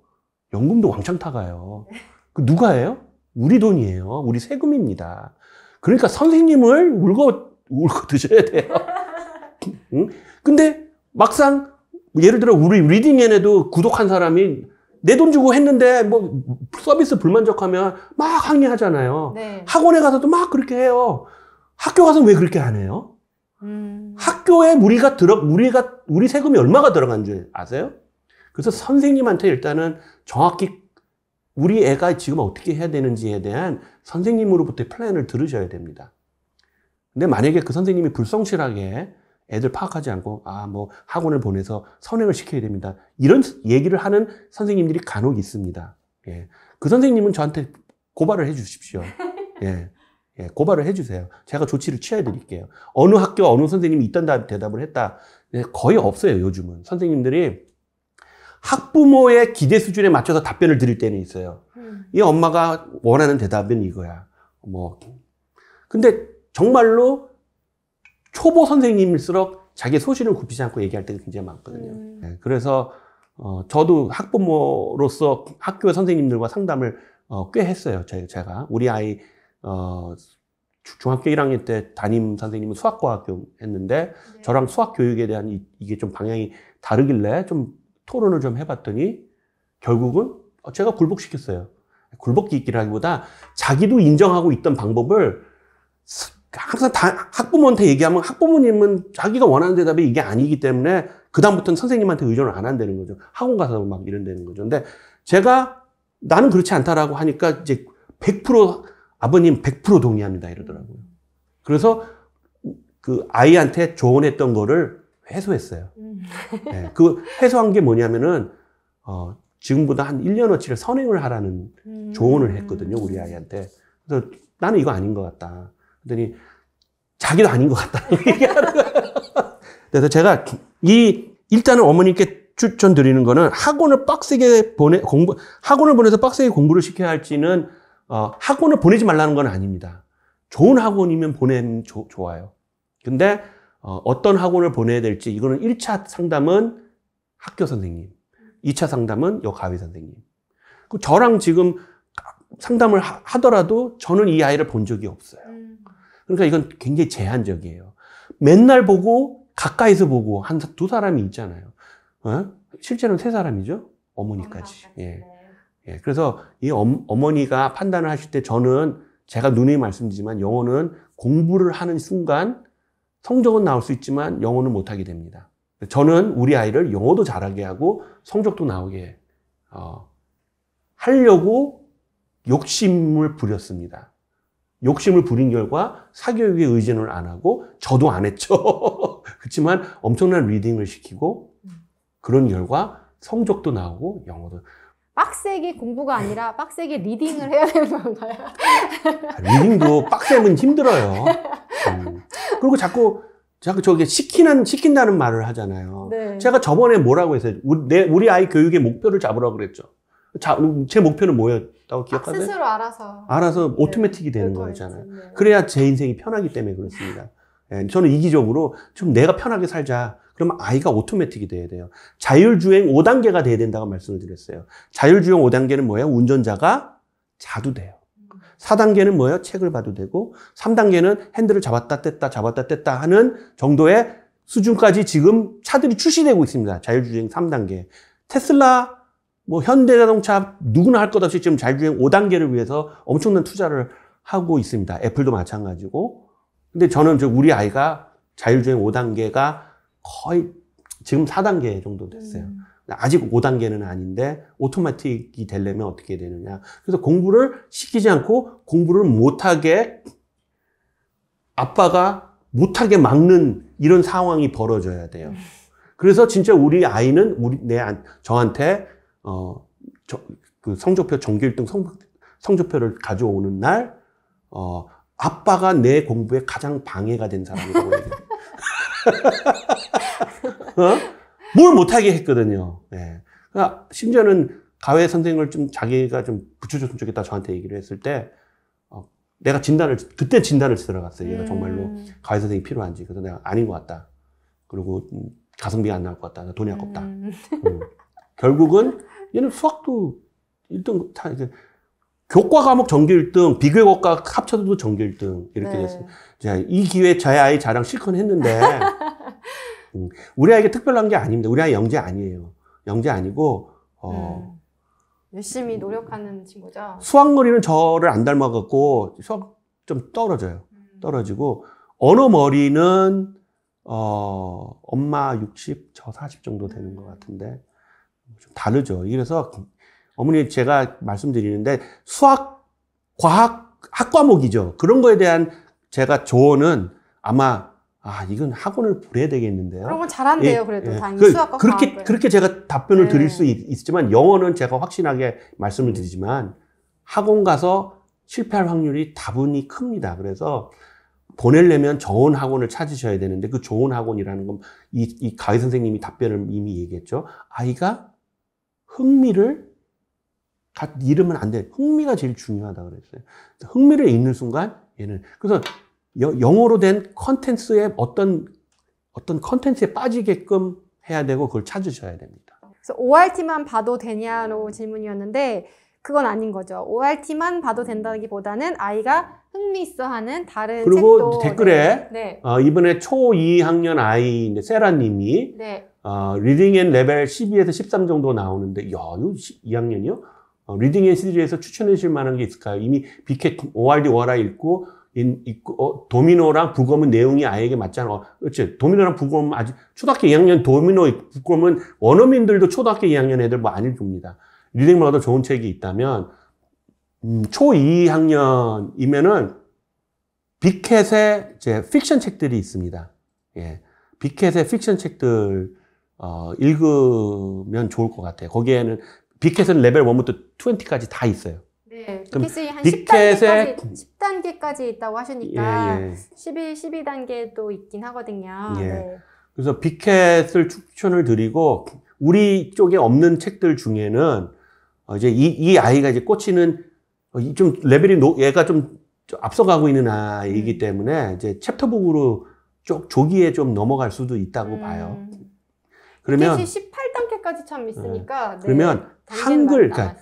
연금도 왕창 타가요. 그 누가 해요? 우리 돈이에요. 우리 세금입니다. 그러니까 선생님을 울고 드셔야 돼요. 응? 근데 막상 예를 들어 우리 리딩앤에도 구독한 사람이 내 돈 주고 했는데 뭐 서비스 불만족하면 막 항의하잖아요. 네. 학원에 가서도 막 그렇게 해요. 학교 가서는 왜 그렇게 안 해요? 학교에 우리 세금이 얼마가 들어간 줄 아세요? 그래서 선생님한테 일단은 정확히 우리 애가 지금 어떻게 해야 되는지에 대한 선생님으로부터의 플랜을 들으셔야 됩니다. 근데 만약에 그 선생님이 불성실하게 애들 파악하지 않고 뭐 학원을 보내서 선행을 시켜야 됩니다. 이런 얘기를 하는 선생님들이 간혹 있습니다. 예. 그 선생님은 저한테 고발을 해 주십시오. 예. 예. 고발을 해 주세요. 제가 조치를 취해 드릴게요. 어느 학교 어느 선생님이 있던 대답을 했다. 예. 거의 없어요, 요즘은. 선생님들이 학부모의 기대 수준에 맞춰서 답변을 드릴 때는 있어요. 이 엄마가 원하는 대답은 이거야. 근데 정말로 초보 선생님일수록 자기 소신을 굽히지 않고 얘기할 때가 굉장히 많거든요. 네, 그래서 저도 학부모로서 학교 선생님들과 상담을 꽤 했어요. 제가 우리 아이 중학교 1학년 때 담임 선생님은 수학과학교 했는데 네. 저랑 수학 교육에 대한 이게 좀 방향이 다르길래 좀 토론을 좀 해봤더니 결국은 제가 굴복시켰어요. 굴복시키기라기보다 자기도 인정하고 있던 방법을 항상 학부모한테 얘기하면 학부모님은 자기가 원하는 대답이 이게 아니기 때문에 그다음부터는 선생님한테 의존을 안 한다는 거죠. 학원 가서 막 이런다는 거죠. 근데 제가 나는 그렇지 않다라고 하니까 이제 100% 아버님 100% 동의합니다. 이러더라고요. 그래서 그 아이한테 조언했던 거를 회수했어요. 네, 그 회수한 게 뭐냐면은, 지금보다 한 1년어치를 선행을 하라는 조언을 했거든요. 우리 아이한테. 그래서 나는 이거 아닌 것 같다. 그랬더니 자기도 아닌 것 같다는 얘기하는 거예요. 그래서 제가 일단은 어머님께 추천드리는 거는 학원을 빡세게 학원을 보내서 빡세게 공부를 시켜야 할지는, 학원을 보내지 말라는 건 아닙니다. 좋은 학원이면 보내면 좋아요. 근데, 어떤 학원을 보내야 될지, 이거는 1차 상담은 학교 선생님, 2차 상담은 가위 선생님. 저랑 지금 상담을 하더라도 저는 이 아이를 본 적이 없어요. 그러니까 이건 굉장히 제한적이에요. 맨날 보고, 가까이서 보고, 두 사람이 있잖아요. 실제로는 3사람이죠? 어머니까지. 예. 예. 그래서 이 어머니가 판단을 하실 때 저는 제가 누누이 말씀드리지만 영어는 공부를 하는 순간 성적은 나올 수 있지만 영어는 못하게 됩니다. 저는 우리 아이를 영어도 잘하게 하고 성적도 나오게 하려고 욕심을 부렸습니다. 욕심을 부린 결과 사교육에 의존을 안 하고 저도 안 했죠. 그렇지만 엄청난 리딩을 시키고 그런 결과 성적도 나오고 영어도. 빡세게 공부가 아니라 빡세게 리딩을 해야 되는 건가요? 리딩도 빡세면 힘들어요. 그리고 자꾸 저게 시킨다는 말을 하잖아요. 네. 제가 저번에 뭐라고 했어요? 우리 아이 교육의 목표를 잡으라고 그랬죠. 제 목표는 뭐였다고 기억하세요? 스스로 알아서. 알아서 오토매틱이 되는 거잖아요. 그래야 제 인생이 편하기 때문에 그렇습니다. 저는 이기적으로 좀 내가 편하게 살자. 그러면 아이가 오토매틱이 돼야 돼요. 자율주행 5단계가 돼야 된다고 말씀을 드렸어요. 자율주행 5단계는 뭐예요? 운전자가 자도 돼요. 4단계는 뭐예요? 책을 봐도 되고 3단계는 핸들을 잡았다 뗐다 하는 정도의 수준까지 지금 차들이 출시되고 있습니다. 자율주행 3단계. 테슬라, 현대자동차 누구나 할 것 없이 지금 자율주행 5단계를 위해서 엄청난 투자를 하고 있습니다. 애플도 마찬가지고. 근데 저는 우리 아이가 자율주행 5단계가 거의 지금 4단계 정도 됐어요. 아직 5단계는 아닌데 오토매틱이 되려면 어떻게 되느냐. 그래서 공부를 시키지 않고 공부를 못하게 아빠가 못하게 막는 이런 상황이 벌어져야 돼요. 그래서 진짜 우리 아이는 저한테 그 성적표 전교 1등 성적표를 가져오는 날 아빠가 내 공부에 가장 방해가 된 사람이라고 얘기해요. 뭘 못하게 했거든요. 네. 그러니까 심지어는 가외 선생님을 자기가 좀 붙여줬으면 좋겠다 저한테 얘기를 했을 때, 내가 그때 진단을 들어갔어요. 얘가 정말로 가외 선생님이 필요한지. 그래서 내가 아닌 것 같다. 그리고 가성비가 안 나올 것 같다. 돈이 아깝다. 결국은 얘는 수학도 1등 다 이제 교과 과목 전교 1등, 비교과가 합쳐도 전교 1등 이렇게 됐어요. 자, 이 기회에 저희 아이 자랑 실컷 했는데 우리 아이가 특별한 게 아닙니다. 우리 아이 영재 아니에요. 영재 아니고 열심히 노력하는 친구죠. 수학머리는 저를 안 닮아갖고 수학 좀 떨어지고 언어머리는 엄마 60, 저 40 정도 되는 것 같은데 좀 다르죠. 그래서 어머니 제가 말씀드리는데 수학, 과학, 학과목이죠. 그런 거에 대한 제가 조언은 아마 이건 학원을 보내야 되겠는데요. 그런 건 잘한대요. 그래도 다행히 수학과 과학을. 그렇게 제가 답변을 드릴 수 있지만 영어는 제가 확신하게 말씀을 드리지만 학원 가서 실패할 확률이 다분히 큽니다. 그래서 보내려면 좋은 학원을 찾으셔야 되는데 그 좋은 학원이라는 건 이 가위 선생님이 답변을 이미 얘기했죠. 아이가 흥미를 잃으면 안 돼. 흥미가 제일 중요하다 그랬어요. 흥미를 잃는 순간 얘는 그래서 영어로 된 컨텐츠에 어떤 컨텐츠에 빠지게끔 해야 되고 그걸 찾으셔야 됩니다. 그래서 ORT만 봐도 되냐로 질문이었는데 그건 아닌 거죠. ORT만 봐도 된다기보다는 아이가 흥미 있어하는 다른 그리고 책도 댓글에 이번에 초 2학년 아이 세라님이 리딩 앤 레벨 12에서 13 정도 나오는데 이거 2학년이요? 리딩 앤 시리즈에서 추천해 주실 만한 게 있을까요? 이미 BK ORD ORI 읽고 도미노랑 북어문 내용이 아이에게 맞잖아. 그렇지. 도미노랑 북어문 아직 초등학교 2학년 도미노 북어문 원어민들도 초등학교 2학년 애들 안 읽습니다. 리딩보다 좋은 책이 있다면 초 2학년이면은 빅캣의 이제 픽션 책들이 있습니다. 예. 빅캣의 픽션 책들 읽으면 좋을 것 같아요. 거기에는 빅캣은 레벨 1부터 20까지 다 있어요. 네, 그럼 빅캣이 한 빅캣의 10단계까지 있다고 하시니까 예, 예. 12단계도 있긴 하거든요. 예. 네. 그래서 빅캣을 추천을 드리고 우리 쪽에 없는 책들 중에는 이제 이 아이가 이제 꽂히는 좀 레벨이 얘가 좀 앞서가고 있는 아이이기 때문에 이제 챕터북으로 조기에 좀 넘어갈 수도 있다고 봐요. 그러면 빅캣이 18단계까지 참 있으니까 네, 그러면 한글, 그러니까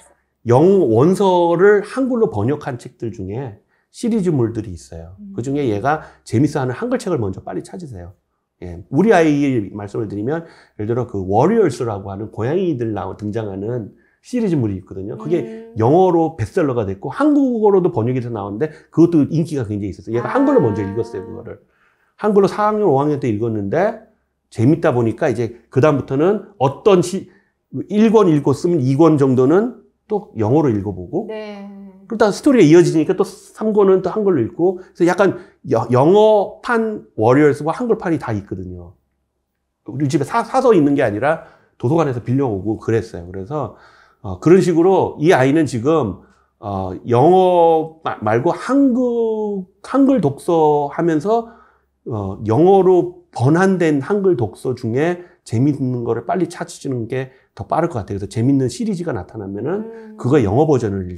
원서를 한글로 번역한 책들 중에 시리즈물들이 있어요. 그 중에 얘가 재밌어하는 한글책을 먼저 빨리 찾으세요. 예. 우리 아이 말씀을 드리면 예를 들어 그 워리어스라고 하는 고양이들 등장하는 시리즈물이 있거든요. 그게 영어로 베스트셀러가 됐고 한국어로도 번역이 돼서 나왔는데 그것도 인기가 굉장히 있었어요. 얘가 한글로 먼저 읽었어요, 그거를. 한글로 4학년, 5학년 때 읽었는데 재밌다 보니까 이제 그다음부터는 어떤 1권 읽었으면 2권 정도는 또 영어로 읽어보고 네. 그러다 스토리가 이어지니까 또 3권은 또 한글로 읽고 그래서 약간 영어판 워리어스와 한글판이 다 있거든요. 우리 집에 사서 있는 게 아니라 도서관에서 빌려오고 그랬어요. 그래서 그런 식으로 이 아이는 지금 영어 말고 한글 독서 하면서 영어로 번안된 한글 독서 중에 재밌는 거를 빨리 찾으시는 게 더 빠를 것 같아요. 그래서 재밌는 시리즈가 나타나면은 그거 영어 버전을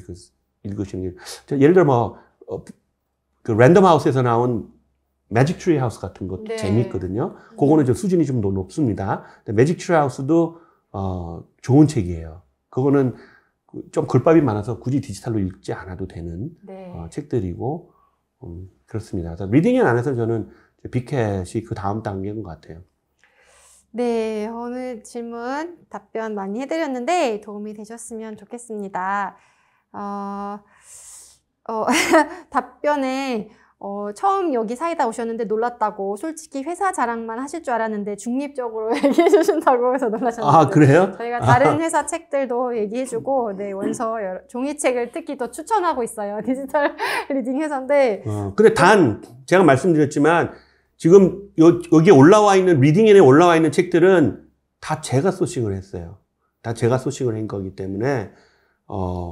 읽으시는 게 예를 들어 그 랜덤 하우스에서 나온 매직 트리 하우스 같은 것도 네. 재밌거든요. 그거는 좀 수준이 좀 더 높습니다. 매직 트리 하우스도 좋은 책이에요. 그거는 좀 글밥이 많아서 굳이 디지털로 읽지 않아도 되는 네. 책들이고 그렇습니다. 그래서 리딩 앤 안에서 저는 빅캣이 그 다음 단계인 것 같아요. 네, 오늘 질문 답변 많이 해드렸는데 도움이 되셨으면 좋겠습니다. 답변에 처음 여기 사이다 오셨는데 놀랐다고 솔직히 회사 자랑만 하실 줄 알았는데 중립적으로 얘기해 주신다고 해서 놀라셨는데 아, 그래요? 저희가 다른 회사 책들도 얘기해주고 네, 원서 종이책을 특히 더 추천하고 있어요. 디지털 리딩 회사인데 근데 제가 말씀드렸지만 지금 여기 올라와 있는 리딩엔에 올라와 있는 책들은 다 제가 소싱을 했어요. 다 제가 소싱을 한 거기 때문에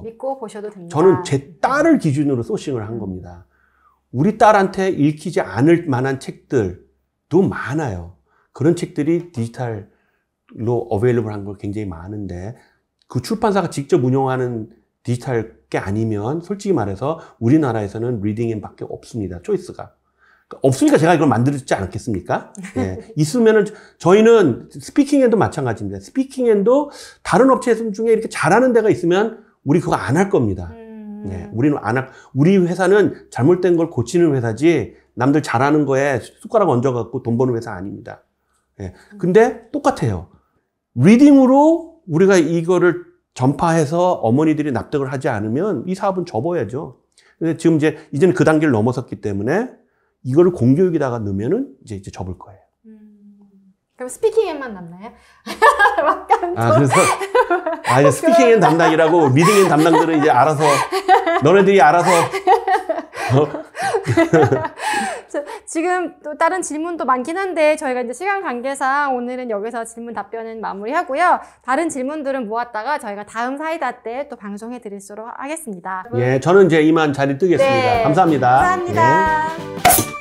믿고 보셔도 됩니다. 저는 제 딸을 기준으로 소싱을 한 겁니다. 우리 딸한테 읽히지 않을 만한 책들도 많아요. 그런 책들이 디지털로 어베일러블 한 걸 굉장히 많은데 그 출판사가 직접 운영하는 디지털 게 아니면 솔직히 말해서 우리나라에서는 리딩엔밖에 없습니다. 초이스가. 없으니까 제가 이걸 만들었지 않겠습니까? 예. 있으면은, 저희는 스피킹엔도 마찬가지입니다. 스피킹엔도 다른 업체 중에 이렇게 잘하는 데가 있으면 우리 그거 안 할 겁니다. 네. 우리 회사는 잘못된 걸 고치는 회사지 남들 잘하는 거에 숟가락 얹어갖고 돈 버는 회사 아닙니다. 예. 근데 똑같아요. 리딩으로 우리가 이거를 전파해서 어머니들이 납득을 하지 않으면 이 사업은 접어야죠. 근데 지금 이제는 그 단계를 넘어섰기 때문에 이거를 공교육에다가 넣으면은 이제 접을 거예요. 그럼 스피킹엔만 남나요? 그래서 이제 스피킹엔 담당이라고 리딩엔 담당들은 이제 알아서 너네들이 알아서 지금 또 다른 질문도 많긴 한데 저희가 이제 시간 관계상 오늘은 여기서 질문 답변은 마무리하고요. 다른 질문들은 모았다가 저희가 다음 사이다 때 또 방송해 드리도록 하겠습니다. 예, 저는 이제 이만 자리 뜨겠습니다. 네, 감사합니다. 감사합니다. 예.